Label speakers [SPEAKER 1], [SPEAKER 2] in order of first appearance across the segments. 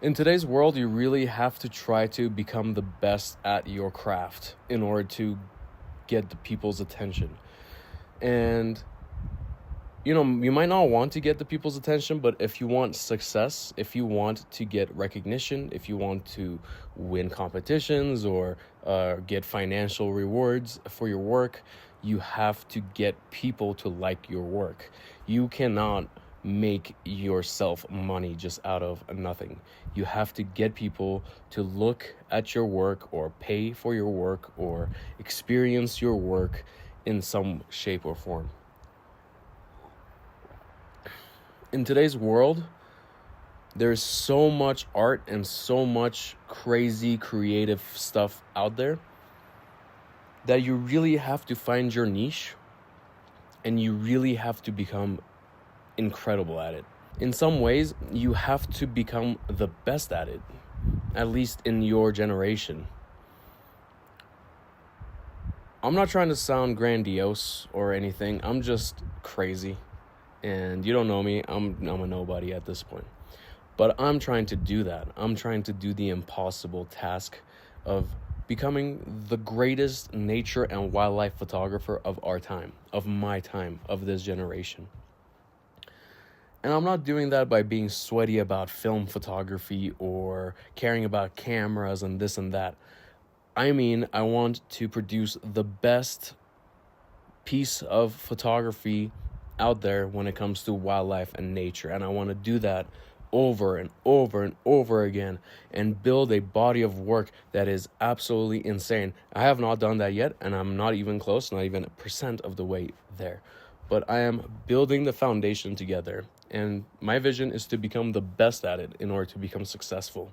[SPEAKER 1] In today's world, you really have to try to become the best at your craft in order to get the people's attention. And you might not want to get the people's attention, but if you want success, if you want to get recognition, if you want to win competitions or get financial rewards for your work, you have to get people to like your work. You cannot make yourself money just out of nothing. You have to get people to look at your work or pay for your work or experience your work in some shape or form. In today's world, there's so much art and so much crazy creative stuff out there that you really have to find your niche and you really have to become incredible at it. In some ways, you have to become the best at it, at least in your generation. I'm not trying to sound grandiose or anything. I'm just crazy. And you don't know me, I'm a nobody at this point. But I'm trying to do that. I'm trying to do the impossible task of becoming the greatest nature and wildlife photographer of our time, of my time, of this generation. And I'm not doing that by being sweaty about film photography or caring about cameras and this and that. I mean, I want to produce the best piece of photography out there when it comes to wildlife and nature, and I want to do that over and over and over again and build a body of work that is absolutely insane. I have not done that yet, and I'm not even close, not even 1% of the way there, but I am building the foundation together, and my vision is to become the best at it in order to become successful.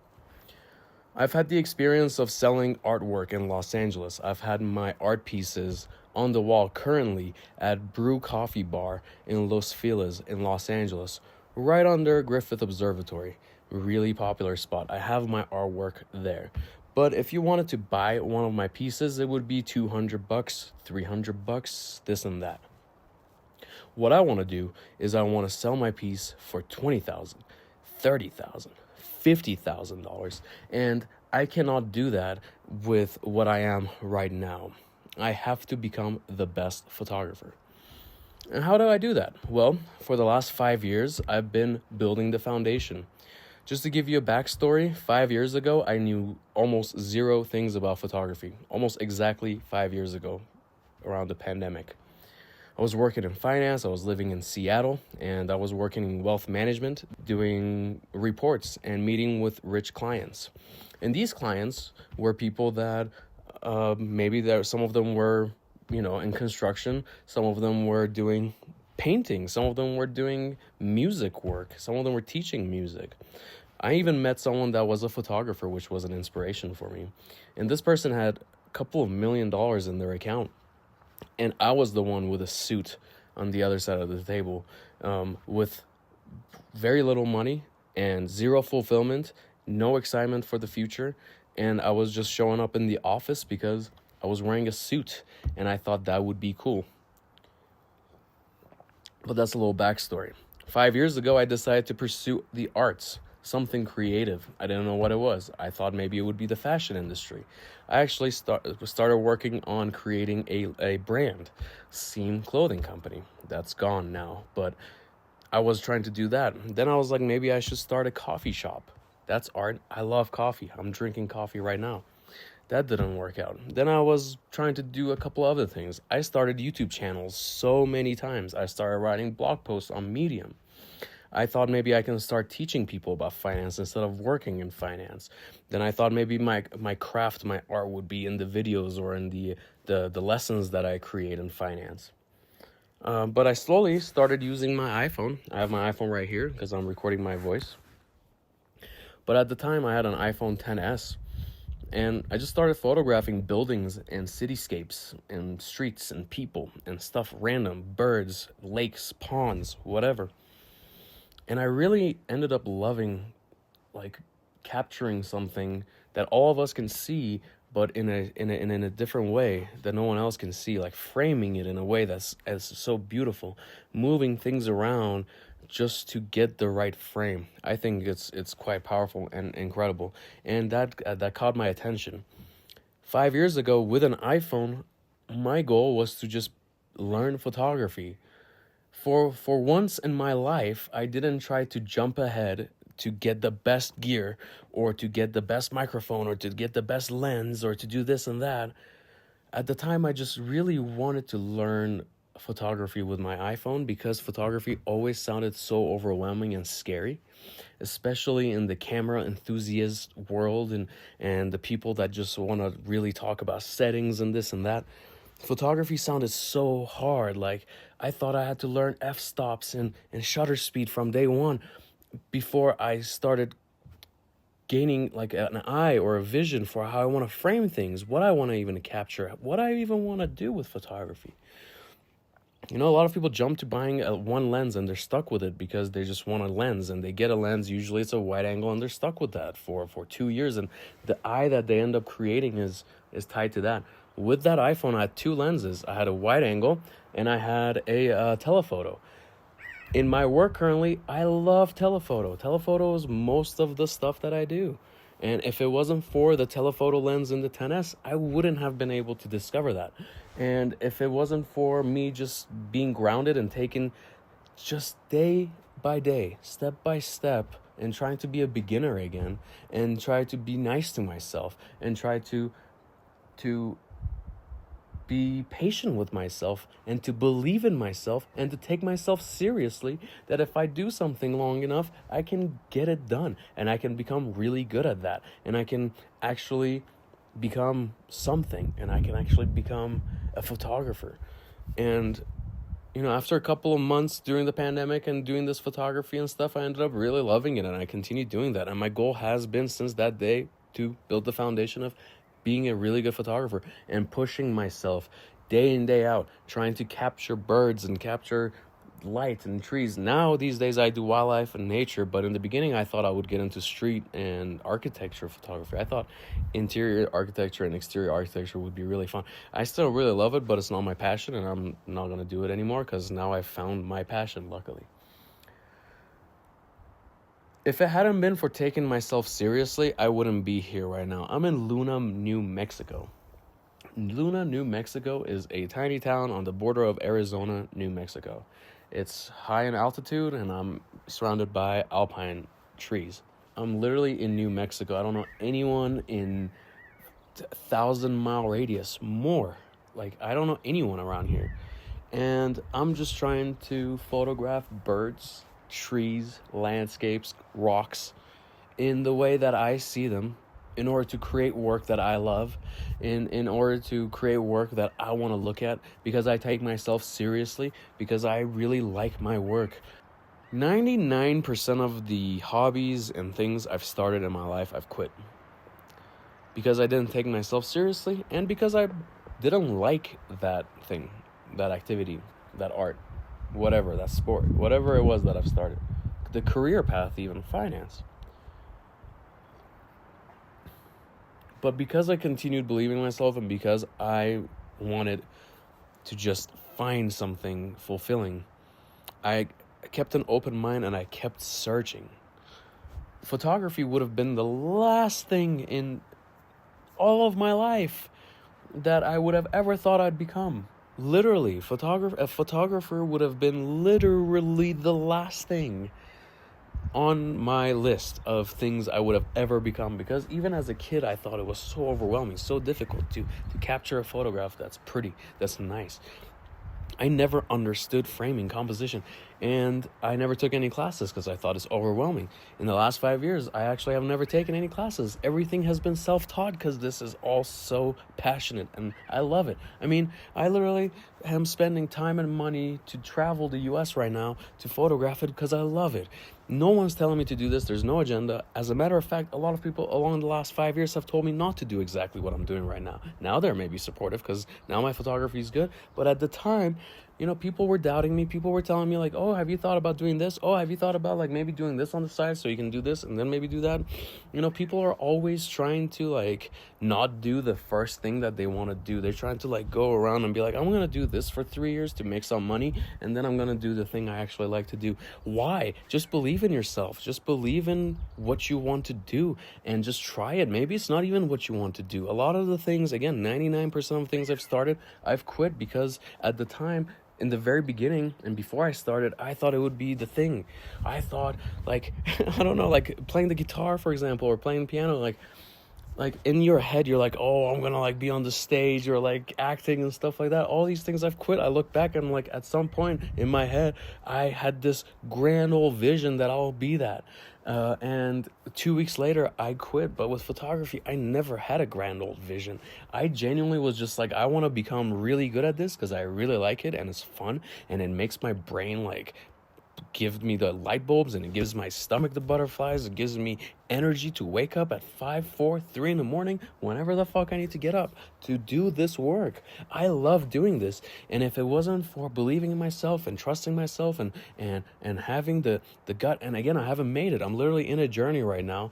[SPEAKER 1] I've had the experience of selling artwork in Los Angeles. I've had my art pieces on the wall currently at Brew Coffee Bar in Los Feliz in Los Angeles, right under Griffith Observatory. Really popular spot. I have my artwork there. But if you wanted to buy one of my pieces, it would be $200, $300, this and that. What I want to do is I want to sell my piece for $20,000, $30,000, $50,000, and I cannot do that with what I am right now. I have to become the best photographer. And how do I do that? Well, for the last 5 years, I've been building the foundation. Just to give you a backstory, 5 years ago, I knew almost zero things about photography. Almost exactly 5 years ago, around the pandemic. I was working in finance, I was living in Seattle, and I was working in wealth management, doing reports and meeting with rich clients. And these clients were people that some of them were, in construction, some of them were doing painting, some of them were doing music work, some of them were teaching music. I even met someone that was a photographer, which was an inspiration for me. And this person had a couple of $1 million in their account. And I was the one with a suit on the other side of the table, with very little money and zero fulfillment, no excitement for the future. And I was just showing up in the office because I was wearing a suit and I thought that would be cool. But that's a little backstory. 5 years ago, I decided to pursue the arts, something creative. I didn't know what it was. I thought maybe it would be the fashion industry. I actually started working on creating a brand, Seam Clothing Company. That's gone now, but I was trying to do that. Then I was like, maybe I should start a coffee shop. That's art. I love coffee. I'm drinking coffee right now. That didn't work out. Then I was trying to do a couple other things. I started YouTube channels so many times. I started writing blog posts on Medium. I thought maybe I can start teaching people about finance instead of working in finance. Then I thought maybe my craft, my art would be in the videos or in the lessons that I create in finance. But I slowly started using my iPhone. I have my iPhone right here because I'm recording my voice. But at the time, I had an iPhone XS. And I just started photographing buildings and cityscapes and streets and people and stuff random, birds, lakes, ponds, whatever. And I really ended up loving, capturing something that all of us can see, but in a different way that no one else can see, like framing it in a way that's so beautiful, moving things around, just to get the right frame. I think it's quite powerful and incredible, and that caught my attention. 5 years ago, with an iPhone, my goal was to just learn photography. For once in my life, I didn't try to jump ahead to get the best gear, or to get the best microphone, or to get the best lens, or to do this and that. At the time, I just really wanted to learn photography with my iPhone, because photography always sounded so overwhelming and scary, especially in the camera enthusiast world, and the people that just want to really talk about settings and this and that. Photography sounded so hard. Like, I thought I had to learn f-stops and shutter speed from day one before I started gaining like an eye or a vision for how I want to frame things, what I want to even capture, what I even want to do with photography. A lot of people jump to buying one lens and they're stuck with it because they just want a lens, and they get a lens. Usually it's a wide angle, and they're stuck with that for 2 years. And the eye that they end up creating is tied to that. With that iPhone, I had two lenses. I had a wide angle and I had a telephoto. In my work currently, I love telephoto. Telephoto is most of the stuff that I do. And if it wasn't for the telephoto lens in the 10S, I wouldn't have been able to discover that. And if it wasn't for me just being grounded and taking just day by day, step by step, and trying to be a beginner again, and try to be nice to myself, and try to be patient with myself, and to believe in myself, and to take myself seriously, that if I do something long enough, I can get it done, and I can become really good at that, and I can actually become something, and I can actually become a photographer. And after a couple of months during the pandemic and doing this photography and stuff, I ended up really loving it, and I continued doing that. And my goal has been since that day to build the foundation of being a really good photographer, and pushing myself day in, day out, trying to capture birds and capture light and trees. Now, these days, I do wildlife and nature, but in the beginning, I thought I would get into street and architecture photography. I thought interior architecture and exterior architecture would be really fun. I still really love it, but it's not my passion, and I'm not going to do it anymore, because now I've found my passion, luckily. If it hadn't been for taking myself seriously, I wouldn't be here right now. I'm in Luna, New Mexico. Luna, New Mexico is a tiny town on the border of Arizona, New Mexico. It's high in altitude, and I'm surrounded by alpine trees. I'm literally in New Mexico. I don't know anyone in 1,000-mile radius more. Like, I don't know anyone around here. And I'm just trying to photograph birds, trees, landscapes, rocks in the way that I see them, in order to create work that I love, in order to create work that I want to look at, because I take myself seriously, because I really like my work. 99% of the hobbies and things I've started in my life, I've quit. Because I didn't take myself seriously, and because I didn't like that thing, that activity, that art, whatever, that sport, whatever it was that I've started. The career path, even finance. But because I continued believing in myself, and because I wanted to just find something fulfilling, I kept an open mind, and I kept searching. Photography would have been the last thing in all of my life that I would have ever thought I'd become. Literally, a photographer would have been literally the last thing on my list of things I would have ever become, because even as a kid, I thought it was so overwhelming, so difficult to capture a photograph that's pretty, that's nice. I never understood framing, composition, and I never took any classes because I thought it's overwhelming. In the last 5 years, I actually have never taken any classes. Everything has been self-taught, because this is all so passionate, and I love it. I mean, I literally am spending time and money to travel the US right now to photograph it, because I love it. No one's telling me to do this. There's no agenda. As a matter of fact, a lot of people along the last 5 years have told me not to do exactly what I'm doing right now. Now they're maybe supportive, because now my photography is good. But at the time, people were doubting me. People were telling me like, oh, have you thought about doing this? Oh, have you thought about like maybe doing this on the side so you can do this and then maybe do that? People are always trying to like not do the first thing that they want to do. They're trying to like go around and be like, I'm going to do this for 3 years to make some money, and then I'm going to do the thing I actually like to do. Why? Just believe in yourself. Just believe in what you want to do and just try it. Maybe it's not even what you want to do. A lot of the things, again, 99% of things I've started, I've quit because at the time, in the very beginning and before I started, I thought it would be the thing. I thought like, I don't know, like playing the guitar, for example, or playing piano, like in your head, you're like, oh, I'm gonna like be on the stage or like acting and stuff like that. All these things I've quit. I look back and like at some point in my head, I had this grand old vision that I'll be that. And 2 weeks later, I quit. But with photography, I never had a grand old vision. I genuinely was just like, I want to become really good at this because I really like it and it's fun and it makes my brain like give me the light bulbs, and it gives my stomach the butterflies. It gives me energy to wake up at 5, 4, 3 in the morning, whenever the fuck I need to get up to do this work. I love doing this. And if it wasn't for believing in myself and trusting myself and having the gut, and again, I haven't made it. I'm literally in a journey right now.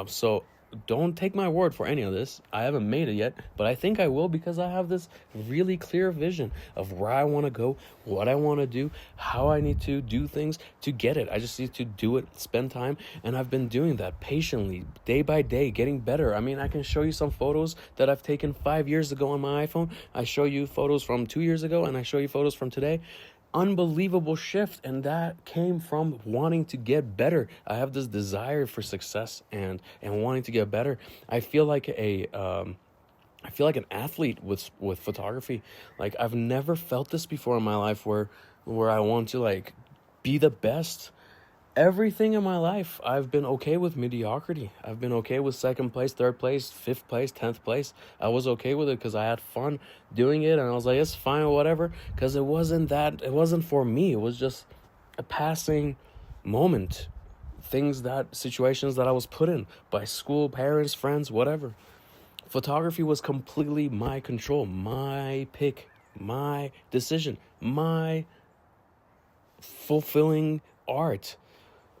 [SPEAKER 1] So don't take my word for any of this. I haven't made it yet, but I think I will because I have this really clear vision of where I want to go, what I want to do, how I need to do things to get it. I just need to do it, spend time, and I've been doing that patiently, day by day, getting better. I mean, I can show you some photos that I've taken 5 years ago on my iPhone. I show you photos from 2 years ago, and I show you photos from today. Unbelievable shift, and that came from wanting to get better. I have this desire for success and wanting to get better. I feel like an athlete with photography. Like I've never felt this before in my life where I want to like be the best. Everything in my life, I've been okay with mediocrity. I've been okay with second place, third place, fifth place, 10th place. I was okay with it because I had fun doing it, and I was like, it's fine or whatever, because it wasn't for me. It was just a passing moment. Situations that I was put in by school, parents, friends, whatever. Photography was completely my control, my pick, my decision, my fulfilling art.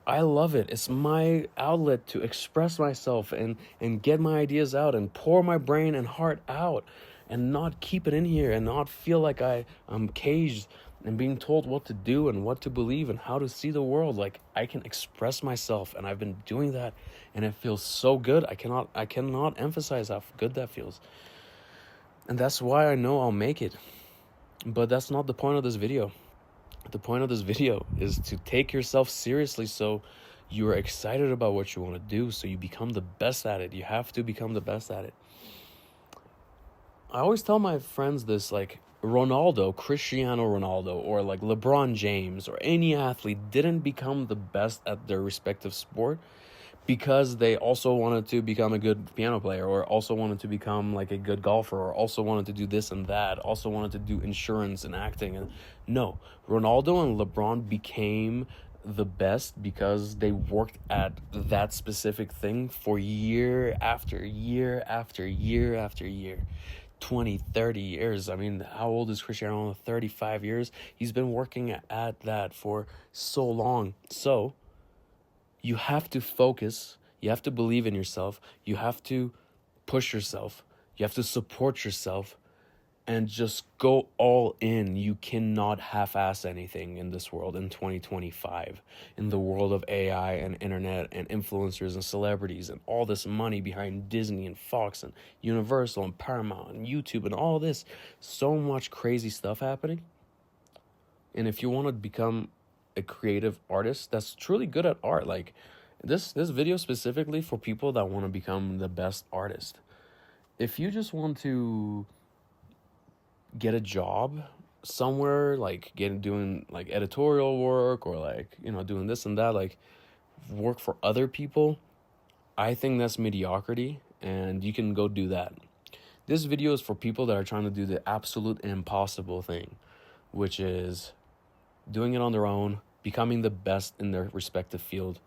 [SPEAKER 1] I love it. It's my outlet to express myself and get my ideas out and pour my brain and heart out and not keep it in here and not feel like I'm caged and being told what to do and what to believe and how to see the world. Like I can express myself, and I've been doing that, and it feels so good. I cannot emphasize how good that feels. And that's why I know I'll make it. But that's not the point of this video. The point of this video is to take yourself seriously so you are excited about what you want to do, so you become the best at it. You have to become the best at it. I always tell my friends this, like Cristiano Ronaldo, or like LeBron James, or any athlete didn't become the best at their respective sport because they also wanted to become a good piano player, or also wanted to become like a good golfer, or also wanted to do this and that, also wanted to do insurance and acting. And no, Ronaldo and LeBron became the best because they worked at that specific thing for year after year after year after year. 20, 30 years. I mean, how old is Cristiano Ronaldo? 35 years. He's been working at that for so long. So you have to focus. You have to believe in yourself. You have to push yourself. You have to support yourself and just go all in. You cannot half-ass anything in this world in 2025, in the world of AI and internet and influencers and celebrities and all this money behind Disney and Fox and Universal and Paramount and YouTube and all this. So much crazy stuff happening. And if you want to become a creative artist that's truly good at art, like this video specifically for people that want to become the best artist. If you just want to get a job somewhere, like doing like editorial work, or like, doing this and that, like work for other people, I think that's mediocrity, and you can go do that. This video is for people that are trying to do the absolute impossible thing, which is doing it on their own, becoming the best in their respective field,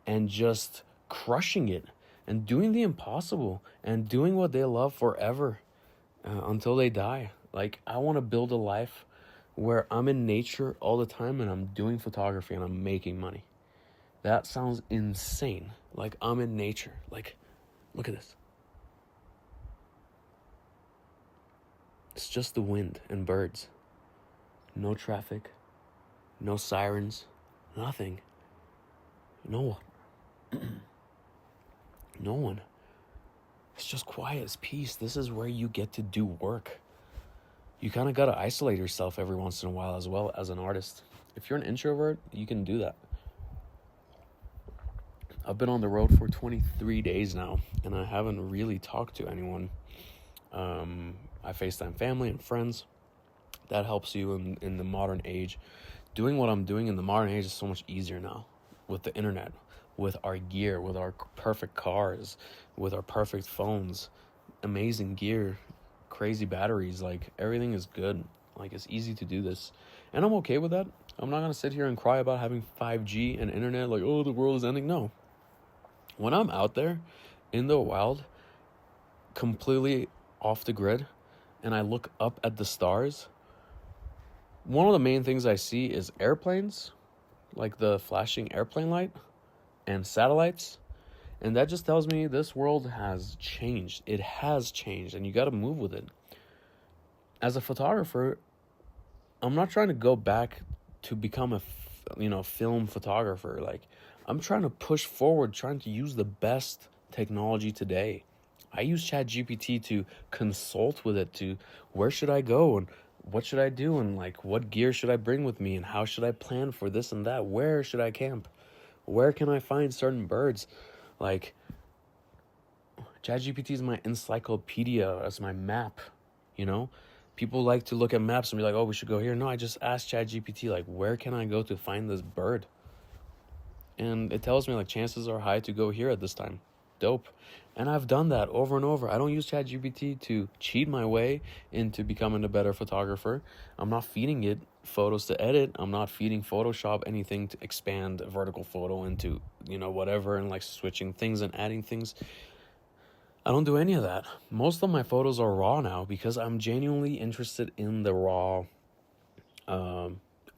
[SPEAKER 1] and just crushing it and doing the impossible and doing what they love forever until they die. Like, I want to build a life where I'm in nature all the time and I'm doing photography and I'm making money. That sounds insane. Like, I'm in nature. Like, look at this. It's just the wind and birds. No traffic. No sirens. Nothing. No one. No one. It's just quiet. It's peace. This is where you get to do work. You kind of got to isolate yourself every once in a while as well as an artist. If you're an introvert, you can do that. I've been on the road for 23 days now, and I haven't really talked to anyone. I FaceTime family and friends. That helps you in the modern age. Doing what I'm doing in the modern age is so much easier now with the internet, with our gear, with our perfect cars, with our perfect phones, amazing gear, crazy batteries. Like, everything is good. Like, it's easy to do this, and I'm okay with that. I'm not gonna sit here and cry about having 5G and internet, like, oh, the world is ending. No. When I'm out there in the wild, completely off the grid, and I look up at the stars, one of the main things I see is airplanes, like the flashing airplane light, and satellites. And that just tells me this world has changed. It has changed, and you got to move with it. As a photographer, I'm not trying to go back to become a film photographer. Like, I'm trying to push forward, trying to use the best technology today. I use ChatGPT to consult with it, to where should I go and what should I do, and like, what gear should I bring with me, and how should I plan for this and that? Where should I camp? Where can I find certain birds? Like, ChatGPT is my encyclopedia, as my map, People like to look at maps and be like, oh, we should go here. No, I just asked ChatGPT, like, where can I go to find this bird? And it tells me, like, chances are high to go here at this time. Dope. And I've done that over and over. I don't use ChatGPT to cheat my way into becoming a better photographer. I'm not feeding it photos to edit. I'm not feeding Photoshop anything to expand a vertical photo into, whatever, and like switching things and adding things. I don't do any of that. Most of my photos are raw now because I'm genuinely interested in the raw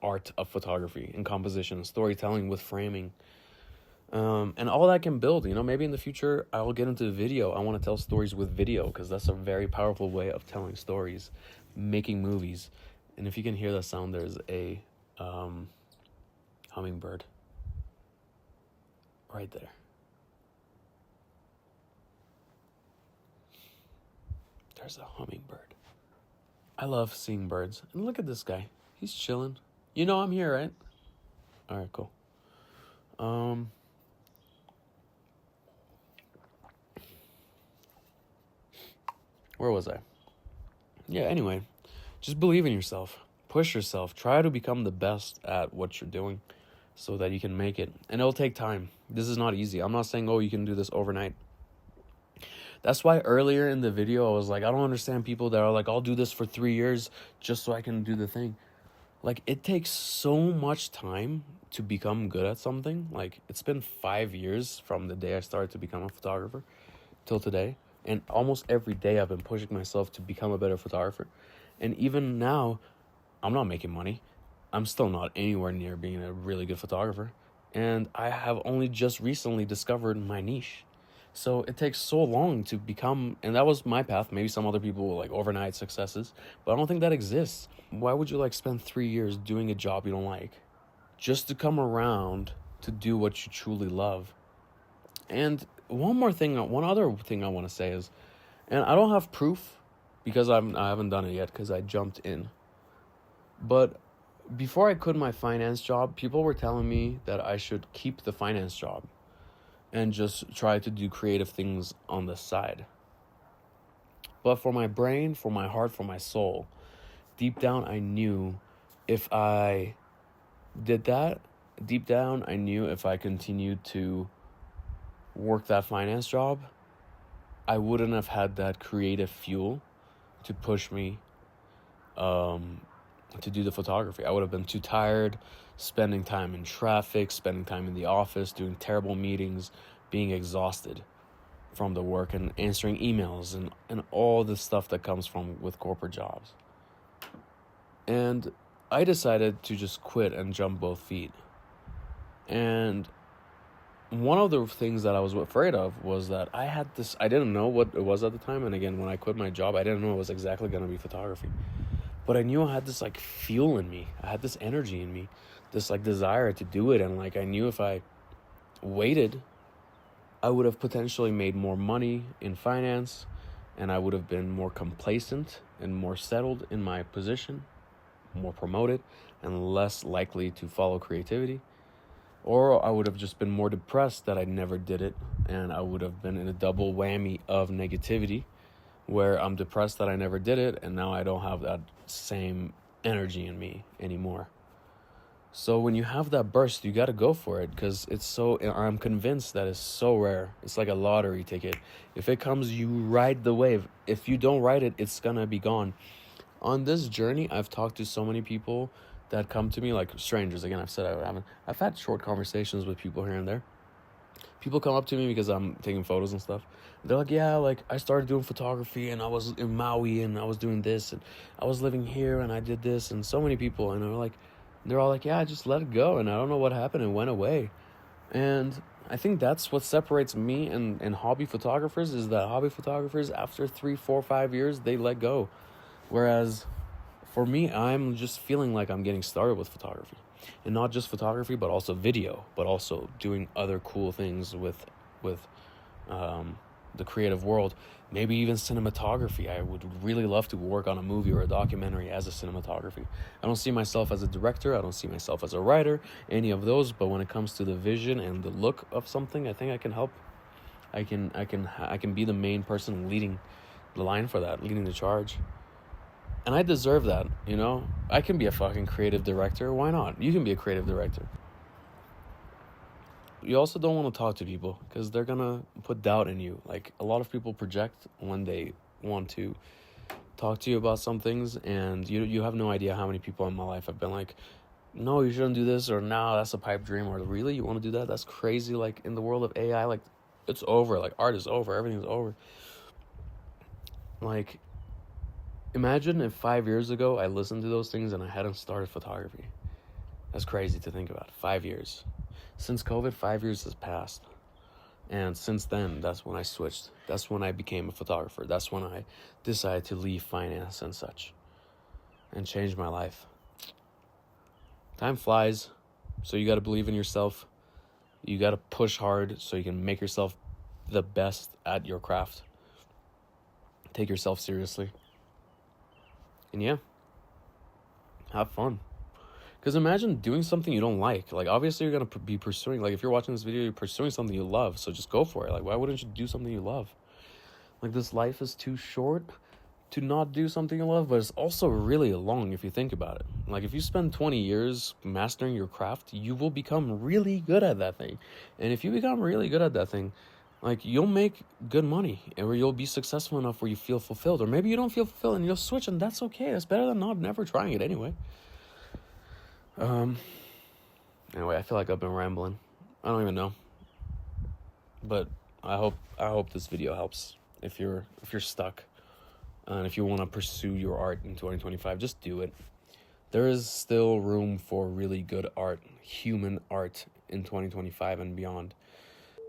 [SPEAKER 1] art of photography and composition and storytelling with framing. And all that can build, maybe in the future I'll get into video. I want to tell stories with video because that's a very powerful way of telling stories, making movies. And if you can hear that sound, there's a hummingbird right there. There's a hummingbird. I love seeing birds. And look at this guy. He's chilling. I'm here, right? All right, cool. Where was I? Yeah, anyway, just believe in yourself. Push yourself. Try to become the best at what you're doing so that you can make it. And it'll take time. This is not easy. I'm not saying, oh, you can do this overnight. That's why earlier in the video, I was like, I don't understand people that are like, I'll do this for 3 years just so I can do the thing. Like, it takes so much time to become good at something. Like, it's been 5 years from the day I started to become a photographer till today. And almost every day I've been pushing myself to become a better photographer. And even now, I'm not making money. I'm still not anywhere near being a really good photographer. And I have only just recently discovered my niche. So it takes so long to become, and that was my path. Maybe some other people will like overnight successes, but I don't think that exists. Why would you like spend 3 years doing a job you don't like just to come around to do what you truly love? And one other thing I want to say is, and I don't have proof because I haven't done it yet because I jumped in. But before I quit my finance job, people were telling me that I should keep the finance job and just try to do creative things on the side. But for my brain, for my heart, for my soul, deep down I knew if I did that, deep down I knew if I continued to work that finance job, I wouldn't have had that creative fuel to push me to do the photography. I would have been too tired, spending time in traffic, spending time in the office, doing terrible meetings, being exhausted from the work and answering emails and all the stuff that comes with corporate jobs. And I decided to just quit and jump both feet. And one of the things that I was afraid of was that I didn't know what it was at the time. And again, when I quit my job, I didn't know it was exactly going to be photography. But I knew I had this like fuel in me. I had this energy in me, this like desire to do it. And like, I knew if I waited, I would have potentially made more money in finance, and I would have been more complacent and more settled in my position, more promoted, and less likely to follow creativity. Or I would have just been more depressed that I never did it, and I would have been in a double whammy of negativity, where I'm depressed that I never did it, and now I don't have that same energy in me anymore. So when you have that burst, you got to go for it, because I'm convinced that it's so rare. It's like a lottery ticket. If it comes, you ride the wave. If you don't ride it, it's going to be gone. On this journey, I've talked to so many people that come to me, like strangers. Again, I've had short conversations with people here and there. People come up to me because I'm taking photos and stuff. They're like, yeah, like I started doing photography and I was in Maui and I was doing this and I was living here and I did this, and so many people, and they're all like, yeah, I just let it go and I don't know what happened, it went away. And I think that's what separates me and hobby photographers, is that hobby photographers, after 3, 4, 5 years, they let go. Whereas for me, I'm just feeling like I'm getting started with photography. And not just photography, but also video, but also doing other cool things with the creative world. Maybe even cinematography. I would really love to work on a movie or a documentary as a cinematography. I don't see myself as a director. I don't see myself as a writer, any of those. But when it comes to the vision and the look of something, I think I can help. I can be the main person leading the line for that, leading the charge. And I deserve that, you know? I can be a fucking creative director. Why not? You can be a creative director. You also don't want to talk to people because they're going to put doubt in you. Like, a lot of people project when they want to talk to you about some things, and you have no idea how many people in my life have been like, no, you shouldn't do this, or no, that's a pipe dream, or really, you want to do that? That's crazy. Like, in the world of AI, like, it's over. Like, art is over. Everything's over. Like, imagine if 5 years ago I listened to those things and I hadn't started photography. That's crazy to think about. 5 years. Since COVID, 5 years has passed. And since then, that's when I switched. That's when I became a photographer. That's when I decided to leave finance and such and change my life. Time flies, so you got to believe in yourself. You got to push hard so you can make yourself the best at your craft. Take yourself seriously. And yeah, have fun. Because imagine doing something you don't like. Like, obviously you're going to be pursuing, like, if you're watching this video, you're pursuing something you love. So just go for it. Like, why wouldn't you do something you love? Like, this life is too short to not do something you love, but it's also really long if you think about it. Like, if you spend 20 years mastering your craft, you will become really good at that thing. And if you become really good at that thing, like, you'll make good money, or you'll be successful enough where you feel fulfilled. Or maybe you don't feel fulfilled and you'll switch, and that's okay. That's better than never trying it anyway. Anyway, I feel like I've been rambling. I don't even know. But I hope this video helps. If you're stuck, and if you want to pursue your art in 2025, just do it. There is still room for really good art, human art, in 2025 and beyond.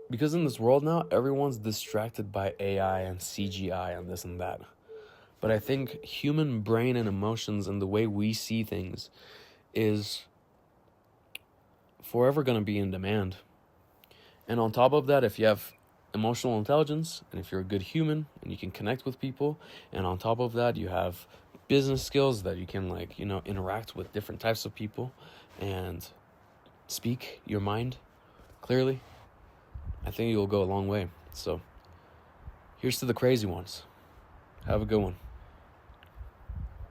[SPEAKER 1] Because in this world now, everyone's distracted by AI and CGI and this and that. But I think human brain and emotions and the way we see things is forever going to be in demand. And on top of that, if you have emotional intelligence, and if you're a good human and you can connect with people, and on top of that you have business skills that you can, like, you know, interact with different types of people and speak your mind clearly, I think you'll go a long way. So here's to the crazy ones. Have a good one.